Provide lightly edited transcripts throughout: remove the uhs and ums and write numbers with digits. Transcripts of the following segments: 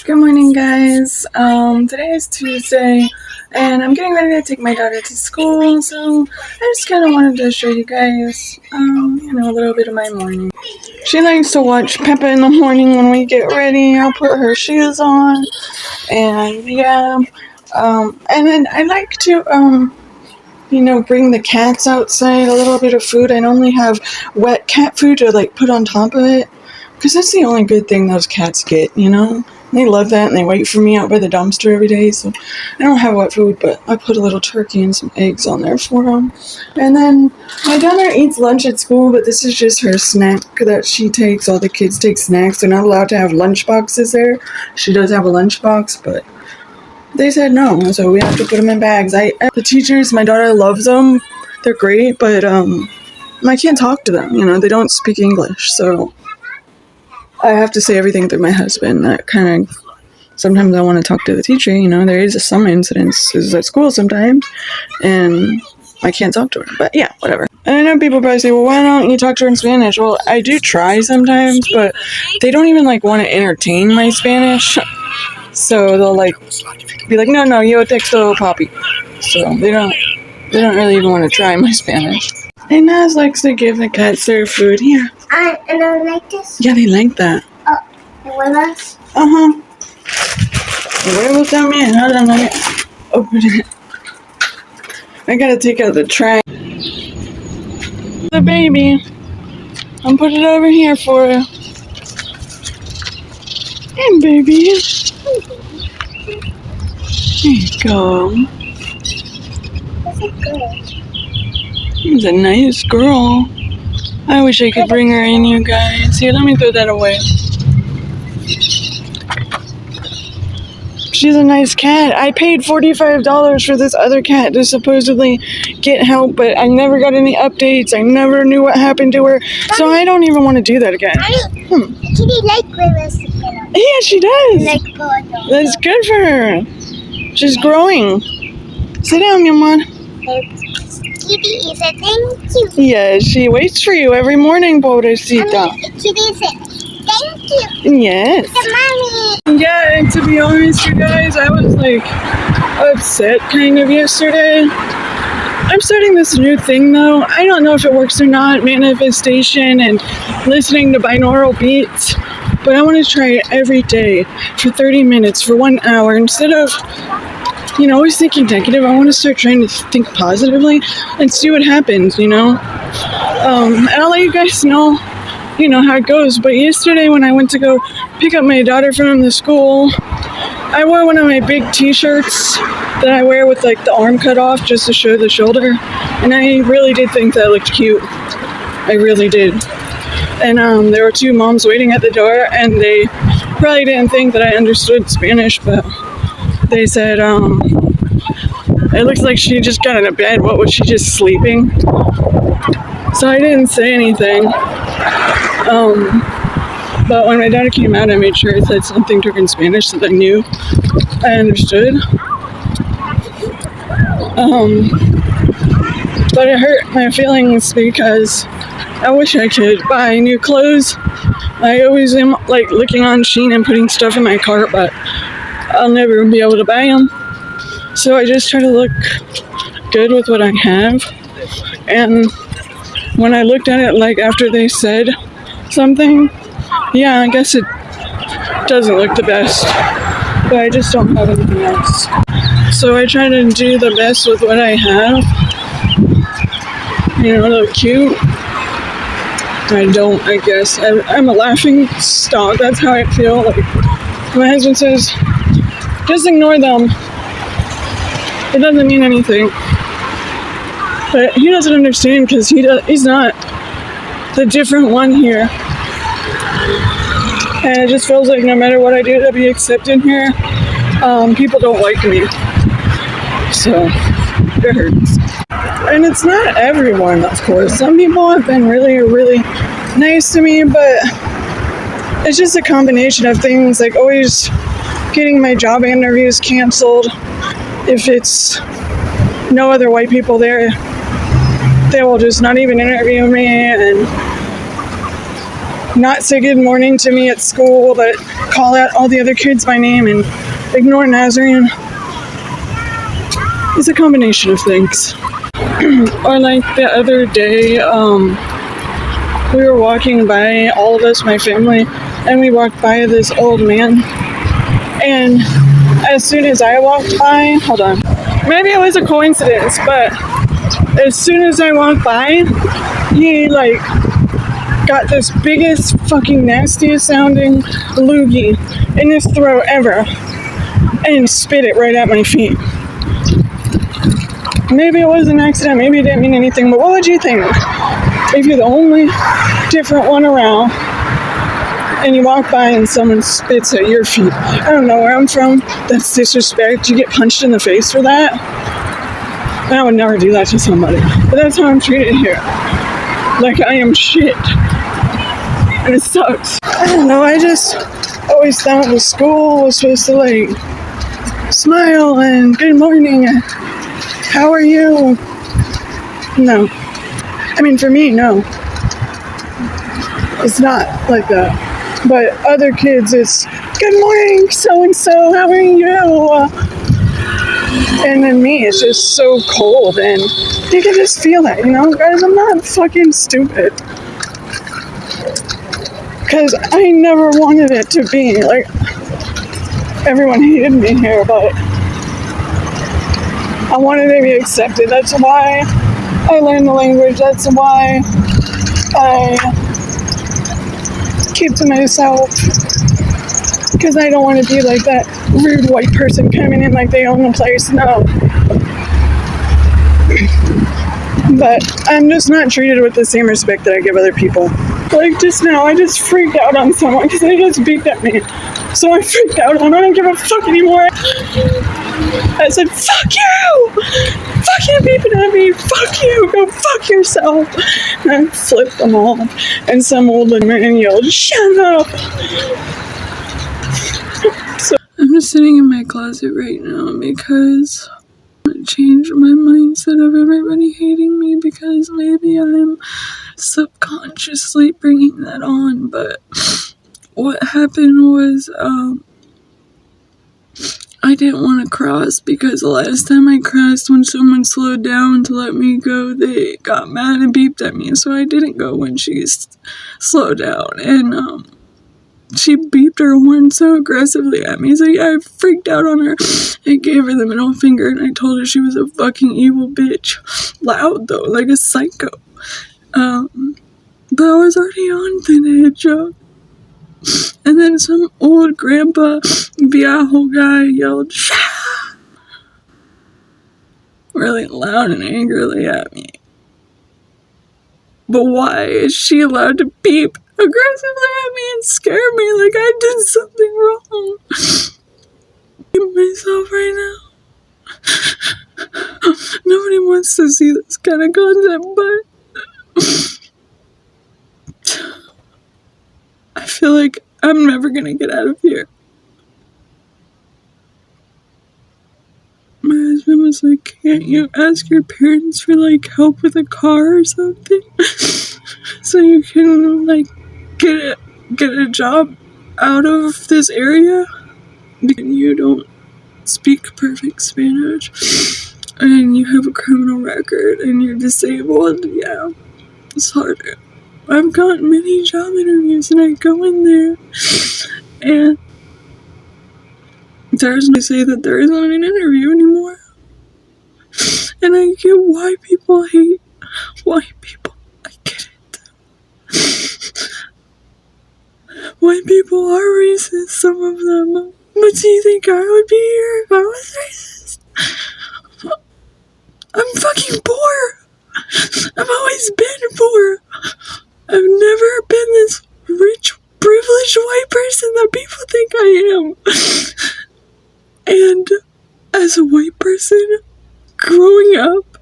Good morning, guys. Today is Tuesday, and I'm getting ready to take my daughter to school, so I just kind of wanted to show you guys, a little bit of my morning. She likes to watch Peppa in the morning when we get ready. I'll put her shoes on, and and then I like to, bring the cats outside, a little bit of food. I normally have wet cat food to, put on top of it, because that's the only good thing those cats get, They love that, and they wait for me out by the dumpster every day, so I don't have wet food, but I put a little turkey and some eggs on there for them. And then my daughter eats lunch at school, but this is just her snack that she takes. All the kids take snacks. They're not allowed to have lunch boxes there. She does have a lunch box, but they said no, so we have to put them in bags. The teachers, my daughter loves them. They're great, but I can't talk to them. They don't speak English, so I have to say everything through my husband. That kind of, sometimes I want to talk to the teacher, there is some incidences at school sometimes, and I can't talk to her, but yeah, whatever. And I know people probably say, well, why don't you talk to her in Spanish? Well, I do try sometimes, but they don't even, want to entertain my Spanish, so they'll, be like, no, yo texto papi, so they don't really even want to try my Spanish. And Naz likes to give the cats their food. Here. And I like this? Yeah, they like that. Oh, the huevos? Uh-huh. The huevos también. Hold on, let me open it. I gotta take out the tray. The baby. I'll put it over here for you. Hey, baby. There you go. That's a good. She's a nice girl. I wish I could bring her in, you guys. Here, let me throw that away. She's a nice cat. I paid $45 for this other cat to supposedly get help, but I never got any updates. I never knew what happened to her, so I don't even want to do that again. Kitty like huevos. Yeah, she does. Like pollo. That's good for her. She's growing. Sit down, mi amor. Kitty is a thank you. Yes, she waits for you every morning, pobrecita. Kitty said thank you. Yes. Mommy. Yeah, and to be honest, you guys, I was upset kind of yesterday. I'm starting this new thing though. I don't know if it works or not, manifestation and listening to binaural beats, but I want to try it every day for 30 minutes, for 1 hour, instead of always thinking negative. I want to start trying to think positively and see what happens, and I'll let you guys know, how it goes. But yesterday when I went to go pick up my daughter from the school, I wore one of my big t-shirts that I wear with the arm cut off just to show the shoulder, and I really did think that looked cute. I really did. And there were two moms waiting at the door, and they probably didn't think that I understood Spanish, but they said, it looks like she just got into bed. What, was she just sleeping? So I didn't say anything. But when my daughter came out, I made sure I said something to her in Spanish so that I knew I understood. But it hurt my feelings because I wish I could buy new clothes. I always am looking on Shein and putting stuff in my cart, but I'll never be able to buy them. So I just try to look good with what I have. And when I looked at it, after they said something, yeah, I guess it doesn't look the best, but I just don't have anything else. So I try to do the best with what I have. Look cute. I don't, I guess. I'm a laughing stock. That's how I feel. My husband says, just ignore them. It doesn't mean anything. But he doesn't understand because he's not the different one here. And it just feels like no matter what I do to be accepted here, people don't like me. So it hurts. And it's not everyone, of course. Some people have been really, really nice to me, but it's just a combination of things, always getting my job interviews canceled. If it's no other white people there, they will just not even interview me, and not say good morning to me at school, but call out all the other kids by name and ignore Nazarene. It's a combination of things. Or like the other day, we were walking by, all of us, my family, and we walked by this old man. And as soon as I walked by, hold on, maybe it was a coincidence, but as soon as I walked by, he like got this biggest fucking nastiest sounding loogie in his throat ever and spit it right at my feet. Maybe it was an accident, maybe it didn't mean anything, but what would you think if you're the only different one around and you walk by and someone spits at your feet? I don't know where I'm from, that's disrespect. You get punched in the face for that? And I would never do that to somebody, but that's how I'm treated here. Like I am shit. And it sucks. I don't know, I just always thought the school was supposed to like smile and good morning and how are you? No. I mean, for me, no. It's not like that. But other kids, it's good morning, so-and-so, how are you? And then me, it's just so cold and you can just feel that, you know? Guys, I'm not fucking stupid. Because I never wanted it to be like everyone hated me here, but I wanted to be accepted. That's why I learned the language. That's why I keep to myself. Because I don't want to be like that rude white person coming in like they own the place. No. But I'm just not treated with the same respect that I give other people. Like just now, I just freaked out on someone because they just beeped at me. So I freaked out and I don't give a fuck anymore. I said, fuck you! Fuck you beeping at me! Fuck you! Go fuck yourself! And I flipped them off. And some old man yelled, shut up! So I'm just sitting in my closet right now because I changed my mindset of everybody hating me because maybe I'm subconsciously bringing that on. But what happened was, I didn't want to cross because the last time I crossed, when someone slowed down to let me go, they got mad and beeped at me. So I didn't go when she slowed down. And she beeped her horn so aggressively at me. So yeah, I freaked out on her and gave her the middle finger. And I told her she was a fucking evil bitch. Loud though, like a psycho. But I was already on thin edge. And then some old grandpa viejo guy yelled, shut up! Really loud and angrily at me. But why is she allowed to beep aggressively at me and scare me like I did something wrong? I'm myself right now. Nobody wants to see this kind of content, but I feel like I'm never gonna get out of here. My husband was like, can't you ask your parents for like help with a car or something? So you can like get a job out of this area? And you don't speak perfect Spanish and you have a criminal record and you're disabled. Yeah, it's harder. I've gotten many job interviews and I go in there and they say that there isn't an interview anymore. And I get why people hate white people. I get it. White people are racist, some of them. But do you think I would be here if I was racist? I'm fucking poor. I've always been poor. I've never been this rich, privileged white person that people think I am. And as a white person, growing up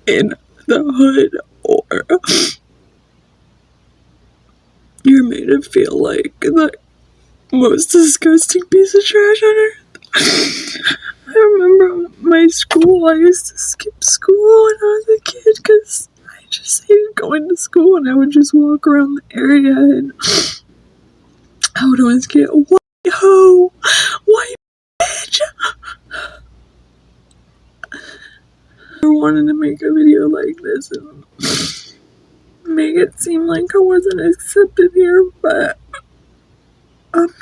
in the hood, or you're made to feel like the most disgusting piece of trash on earth. I remember my school, I used to skip school when I was a kid because I just hated going to school, and I would just walk around the area, and I would always get white hoe, white bitch. I wanted to make a video like this and make it seem like I wasn't accepted here, but I'm not.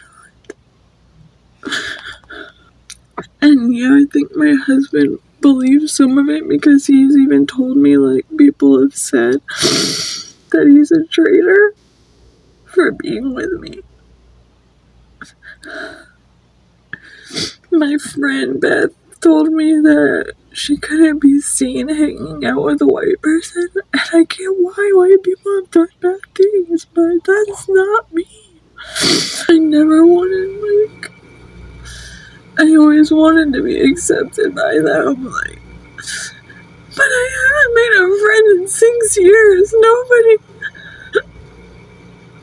And yeah, I think my husband believes some of it because he's even told me, like, people have said that he's a traitor for being with me. My friend Beth told me that she couldn't be seen hanging out with a white person, and I get why white people have done bad things, but that's not me. I never wanted, I always wanted to be accepted by them, but I haven't made a friend in 6 years.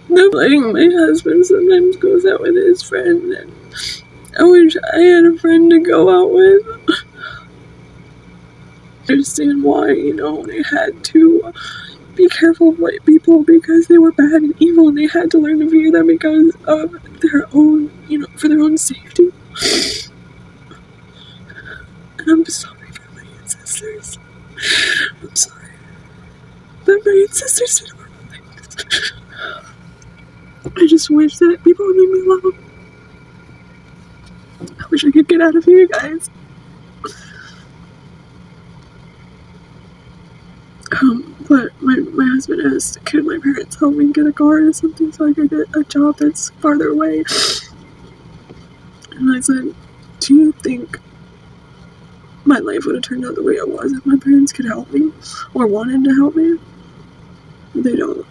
Nobody. My husband sometimes goes out with his friend, and I wish I had a friend to go out with. I understand why, they had to be careful of white people because they were bad and evil, and they had to learn to fear them because of their own, for their own safety. And I'm sorry for my ancestors. I'm sorry. But my ancestors did horrible things. I just wish that people would leave me alone. I wish I could get out of here, guys. But my husband asked, could my parents help me get a car or something so I could get a job that's farther away? And I said, do you think my life would have turned out the way it was if my parents could help me or wanted to help me? They don't.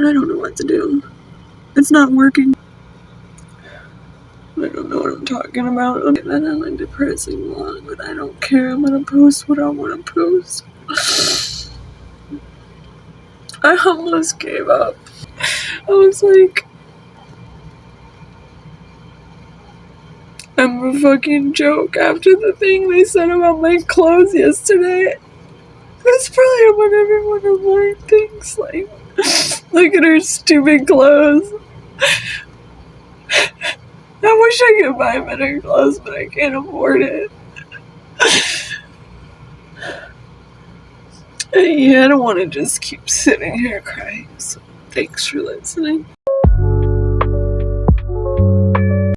I don't know what to do. It's not working. I don't know what I'm talking about. Okay, that on a depressing vlog, but I don't care. I'm gonna post what I want to post. I almost gave up. I was like, I'm a fucking joke after the thing they said about my clothes yesterday. That's probably what everyone online thinks. Like, look at her stupid clothes. I wish I could buy better clothes, but I can't afford it. Yeah, I don't want to just keep sitting here crying, so thanks for listening.